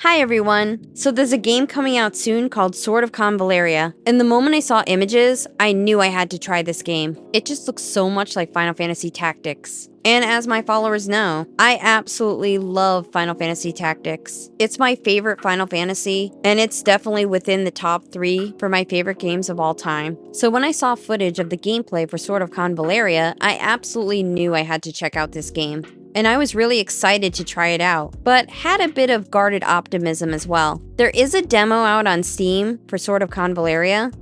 Hi everyone! So there's a game coming out soon called Sword of Convallaria, and the moment I saw images, I knew I had to try this game. It just looks so much like Final Fantasy Tactics. And as my followers know, I absolutely love Final Fantasy Tactics. It's my favorite Final Fantasy, and it's definitely within the top 3 for my favorite games of all time. So when I saw footage of the gameplay for Sword of Convallaria, I absolutely knew I had to check out this game. And I was really excited to try it out, but had a bit of guarded optimism as well. There is a demo out on Steam for Sword of Convallaria,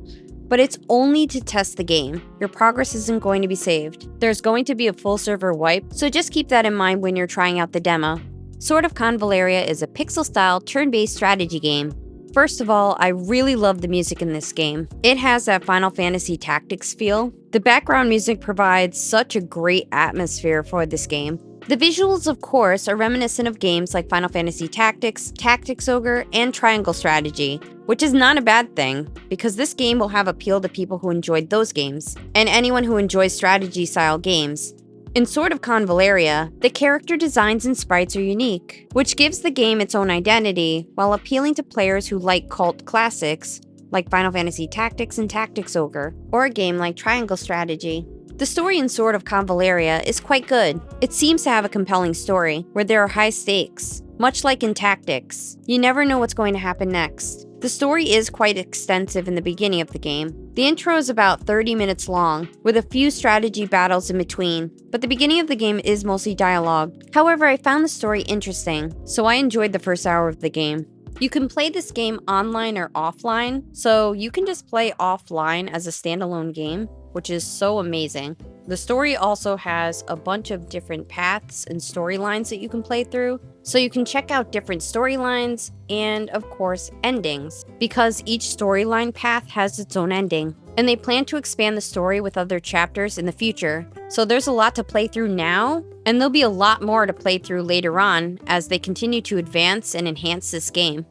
but it's only to test the game. Your progress isn't going to be saved. There's going to be a full server wipe, so just keep that in mind when you're trying out the demo. Sword of Convallaria is a pixel-style, turn-based strategy game. First of all, I really love the music in this game. It has that Final Fantasy Tactics feel. The background music provides such a great atmosphere for this game. The visuals, of course, are reminiscent of games like Final Fantasy Tactics, Tactics Ogre, and Triangle Strategy, which is not a bad thing, because this game will have appeal to people who enjoyed those games, and anyone who enjoys strategy-style games. In Sword of Convallaria, the character designs and sprites are unique, which gives the game its own identity, while appealing to players who like cult classics, like Final Fantasy Tactics and Tactics Ogre, or a game like Triangle Strategy. The story in Sword of Convallaria is quite good. It seems to have a compelling story, where there are high stakes. Much like in Tactics, you never know what's going to happen next. The story is quite extensive in the beginning of the game. The intro is about 30 minutes long, with a few strategy battles in between, but the beginning of the game is mostly dialogue. However, I found the story interesting, so I enjoyed the first hour of the game. You can play this game online or offline, so you can just play offline as a standalone game, which is so amazing. The story also has a bunch of different paths and storylines that you can play through, so you can check out different storylines and, of course, endings, because each storyline path has its own ending. And they plan to expand the story with other chapters in the future, so there's a lot to play through now, and there'll be a lot more to play through later on as they continue to advance and enhance this game.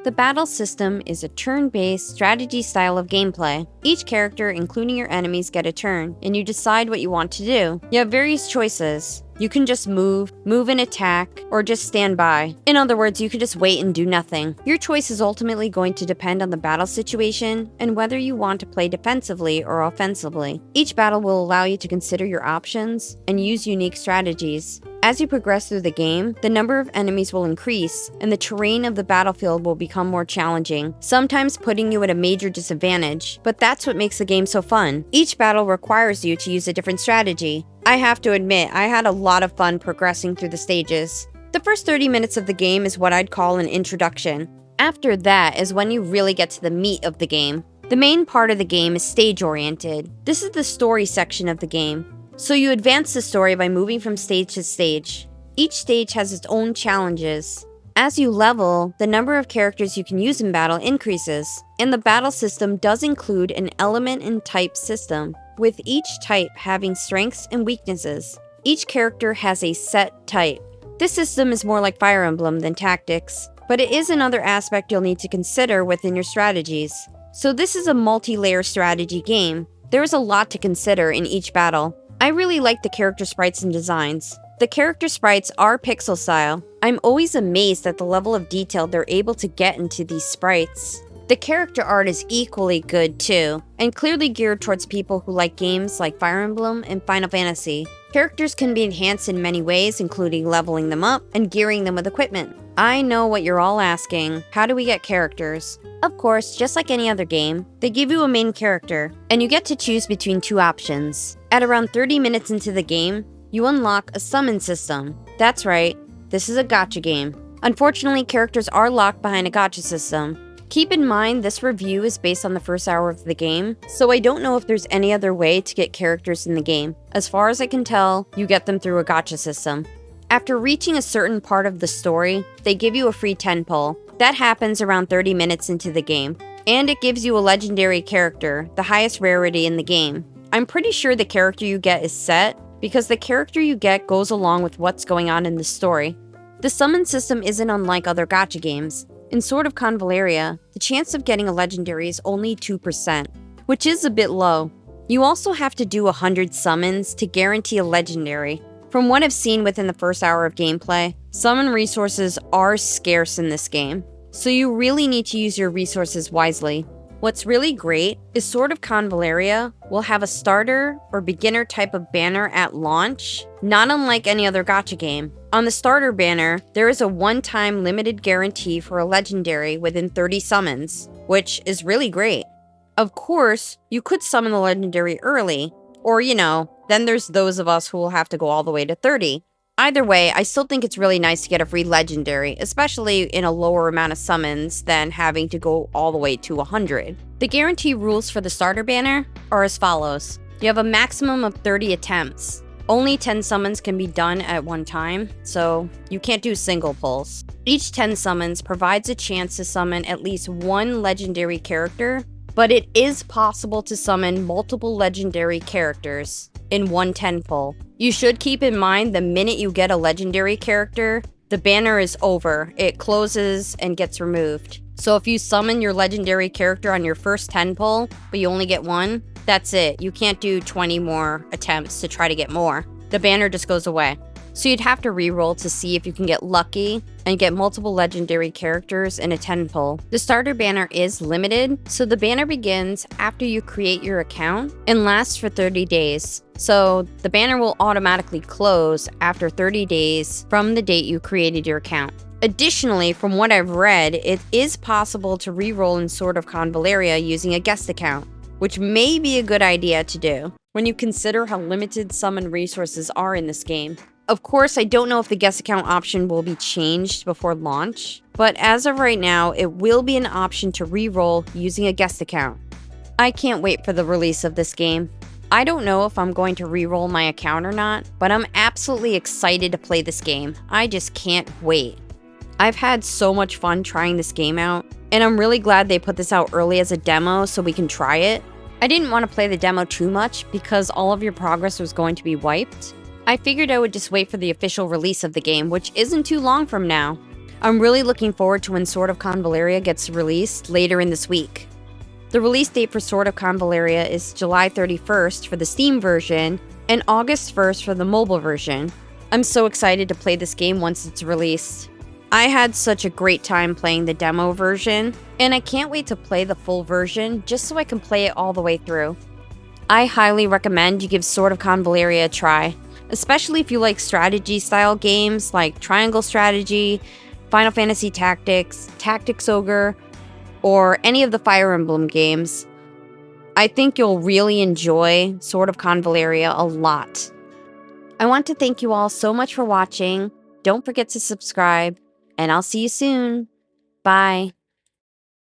The battle system is a turn-based strategy style of gameplay. Each character, including your enemies, get a turn, and you decide what you want to do. You have various choices. You can just move and attack, or just stand by. In other words, you can just wait and do nothing. Your choice is ultimately going to depend on the battle situation and whether you want to play defensively or offensively. Each battle will allow you to consider your options and use unique strategies. As you progress through the game, the number of enemies will increase, and the terrain of the battlefield will become more challenging, sometimes putting you at a major disadvantage. But that's what makes the game so fun. Each battle requires you to use a different strategy. I have to admit, I had a lot of fun progressing through the stages. The first 30 minutes of the game is what I'd call an introduction. After that is when you really get to the meat of the game. The main part of the game is stage-oriented. This is the story section of the game. So you advance the story by moving from stage to stage. Each stage has its own challenges. As you level, the number of characters you can use in battle increases, and the battle system does include an element and type system, with each type having strengths and weaknesses. Each character has a set type. This system is more like Fire Emblem than Tactics, but it is another aspect you'll need to consider within your strategies. So this is a multi-layer strategy game. There is a lot to consider in each battle. I really like the character sprites and designs. The character sprites are pixel style. I'm always amazed at the level of detail they're able to get into these sprites. The character art is equally good too, and clearly geared towards people who like games like Fire Emblem and Final Fantasy. Characters can be enhanced in many ways, including leveling them up and gearing them with equipment. I know what you're all asking, how do we get characters? Of course, just like any other game, they give you a main character, and you get to choose between two options. At around 30 minutes into the game, you unlock a summon system. That's right, this is a gacha game. Unfortunately, characters are locked behind a gacha system. Keep in mind this review is based on the first hour of the game, so I don't know if there's any other way to get characters in the game. As far as I can tell, you get them through a gacha system. After reaching a certain part of the story, they give you a free 10 pull. That happens around 30 minutes into the game, and it gives you a legendary character, the highest rarity in the game. I'm pretty sure the character you get is set, because the character you get goes along with what's going on in the story. The summon system isn't unlike other gacha games. In Sword of Convallaria, the chance of getting a legendary is only 2%, which is a bit low. You also have to do 100 summons to guarantee a legendary. From what I've seen within the first hour of gameplay, summon resources are scarce in this game, so you really need to use your resources wisely. What's really great is Sword of Convallaria will have a starter or beginner type of banner at launch, not unlike any other gacha game. On the starter banner, there is a one-time limited guarantee for a legendary within 30 summons, which is really great. Of course, you could summon the legendary early, or then there's those of us who will have to go all the way to 30. Either way, I still think it's really nice to get a free legendary, especially in a lower amount of summons than having to go all the way to 100. The guarantee rules for the starter banner are as follows. You have a maximum of 30 attempts. Only 10 summons can be done at one time, so you can't do single pulls. Each 10 summons provides a chance to summon at least one legendary character, but it is possible to summon multiple legendary characters in one 10 pull. You should keep in mind the minute you get a legendary character, the banner is over. It closes and gets removed. So if you summon your legendary character on your first 10 pull, but you only get one, that's it. You can't do 20 more attempts to try to get more. The banner just goes away. So you'd have to reroll to see if you can get lucky and get multiple legendary characters in a 10 pull. The starter banner is limited, so the banner begins after you create your account and lasts for 30 days. So the banner will automatically close after 30 days from the date you created your account. Additionally, from what I've read, it is possible to reroll in Sword of Convallaria using a guest account, which may be a good idea to do when you consider how limited summon resources are in this game. Of course, I don't know if the guest account option will be changed before launch, but as of right now, it will be an option to re-roll using a guest account. I can't wait for the release of this game. I don't know if I'm going to re-roll my account or not, but I'm absolutely excited to play this game. I just can't wait. I've had so much fun trying this game out, and I'm really glad they put this out early as a demo so we can try it. I didn't want to play the demo too much because all of your progress was going to be wiped. I figured I would just wait for the official release of the game, which isn't too long from now. I'm really looking forward to when Sword of Convallaria gets released later in this week. The release date for Sword of Convallaria is July 31st for the Steam version and August 1st for the mobile version. I'm so excited to play this game once it's released. I had such a great time playing the demo version, and I can't wait to play the full version just so I can play it all the way through. I highly recommend you give Sword of Convallaria a try, especially if you like strategy-style games like Triangle Strategy, Final Fantasy Tactics, Tactics Ogre, or any of the Fire Emblem games. I think you'll really enjoy Sword of Convallaria a lot. I want to thank you all so much for watching. Don't forget to subscribe, and I'll see you soon. Bye.